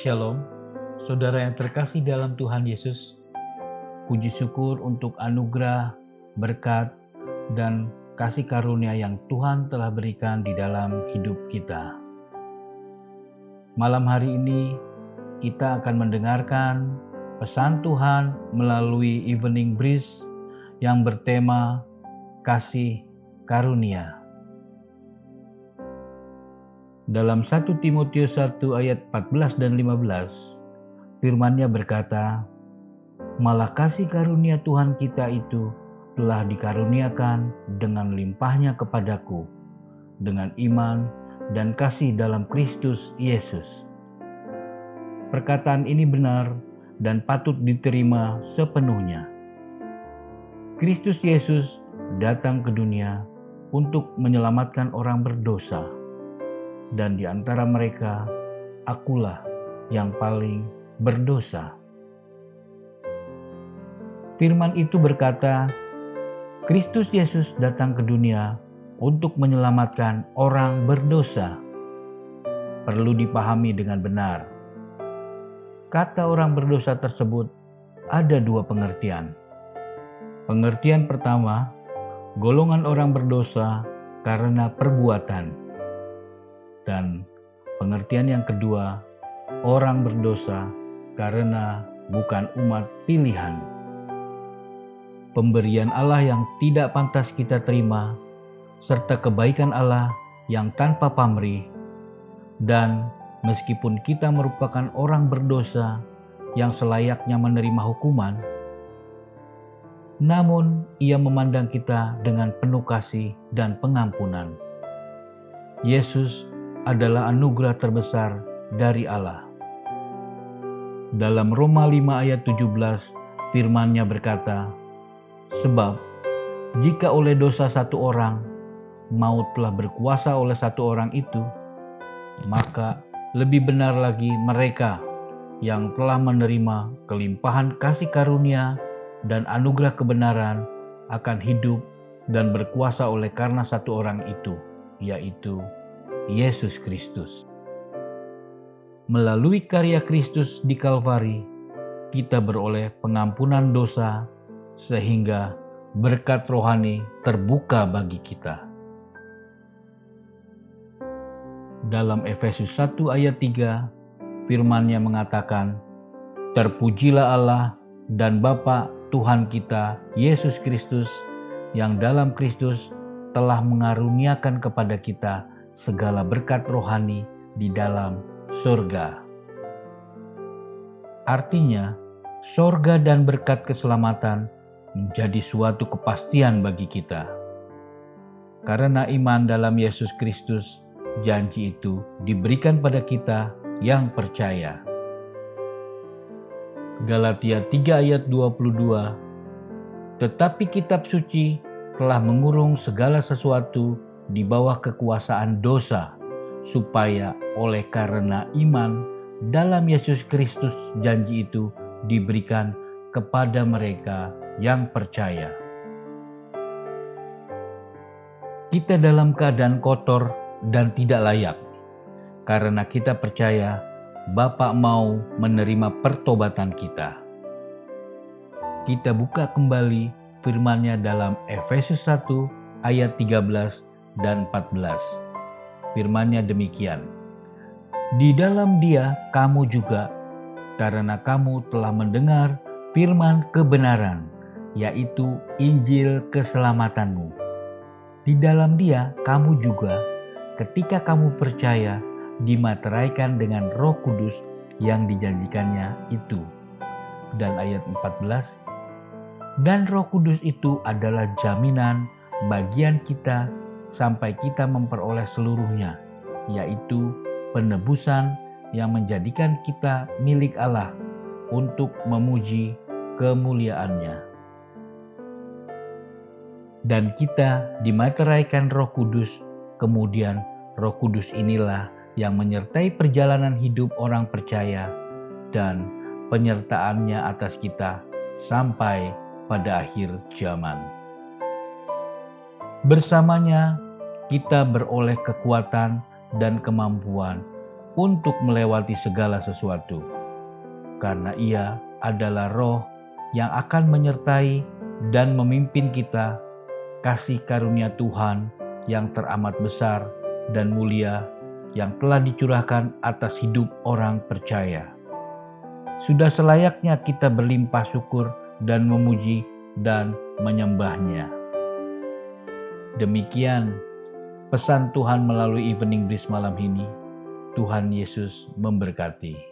Shalom, saudara yang terkasih dalam Tuhan Yesus. Puji syukur untuk anugerah, berkat, dan kasih karunia yang Tuhan telah berikan di dalam hidup kita. Malam hari ini kita akan mendengarkan pesan Tuhan melalui Evening Breeze yang bertema kasih karunia. Dalam 1 Timotius 1 ayat 14 dan 15, firman-Nya berkata, "Malah kasih karunia Tuhan kita itu telah dikaruniakan dengan limpahnya kepadaku, dengan iman dan kasih dalam Kristus Yesus." Perkataan ini benar dan patut diterima sepenuhnya. Kristus Yesus datang ke dunia untuk menyelamatkan orang berdosa. Dan di antara mereka, akulah yang paling berdosa. Firman itu berkata, Kristus Yesus datang ke dunia untuk menyelamatkan orang berdosa. Perlu dipahami dengan benar. Kata orang berdosa tersebut ada dua pengertian. Pengertian pertama, golongan orang berdosa karena perbuatan. Dan pengertian yang kedua, orang berdosa karena bukan umat pilihan. Pemberian Allah yang tidak pantas kita terima, serta kebaikan Allah yang tanpa pamrih. Dan meskipun kita merupakan orang berdosa yang selayaknya menerima hukuman, namun Ia memandang kita dengan penuh kasih dan pengampunan. Yesus adalah anugerah terbesar dari Allah. Dalam Roma 5 ayat 17, firman-Nya berkata, "Sebab jika oleh dosa satu orang, maut telah berkuasa oleh satu orang itu, maka lebih benar lagi mereka yang telah menerima kelimpahan kasih karunia dan anugerah kebenaran akan hidup dan berkuasa oleh karena satu orang itu, yaitu Yesus Kristus." Melalui karya Kristus di Kalvari, kita beroleh pengampunan dosa sehingga berkat rohani terbuka bagi kita. Dalam Efesus 1 ayat 3, firman-Nya mengatakan, "Terpujilah Allah dan Bapa Tuhan kita, Yesus Kristus, yang dalam Kristus telah mengaruniakan kepada kita segala berkat rohani di dalam surga." Artinya, surga dan berkat keselamatan menjadi suatu kepastian bagi kita. Karena iman dalam Yesus Kristus, janji itu diberikan pada kita yang percaya. Galatia 3 ayat 22, "Tetapi kitab suci telah mengurung segala sesuatu di bawah kekuasaan dosa, supaya oleh karena iman dalam Yesus Kristus janji itu diberikan kepada mereka yang percaya." Kita dalam keadaan kotor dan tidak layak, karena kita percaya Bapa mau menerima pertobatan kita. Kita buka kembali firman-Nya dalam Efesus 1 ayat 13 dan 14. Firman-Nya demikian, "Di dalam Dia kamu juga, karena kamu telah mendengar firman kebenaran, yaitu Injil keselamatanmu. Di dalam Dia kamu juga, ketika kamu percaya, dimateraikan dengan Roh Kudus yang dijanjikannya itu." Dan ayat 14, "Dan Roh Kudus itu adalah jaminan bagian kita sampai kita memperoleh seluruhnya, yaitu penebusan yang menjadikan kita milik Allah untuk memuji kemuliaan-Nya." Dan kita dimateraikan Roh Kudus, kemudian Roh Kudus inilah yang menyertai perjalanan hidup orang percaya dan penyertaan-Nya atas kita sampai pada akhir zaman. Bersamanya kita beroleh kekuatan dan kemampuan untuk melewati segala sesuatu, karena Ia adalah Roh yang akan menyertai dan memimpin kita. Kasih karunia Tuhan yang teramat besar dan mulia yang telah dicurahkan atas hidup orang percaya. Sudah selayaknya kita berlimpah syukur dan memuji dan menyembahnya. Demikian pesan Tuhan melalui Evening Breeze malam ini. Tuhan Yesus memberkati.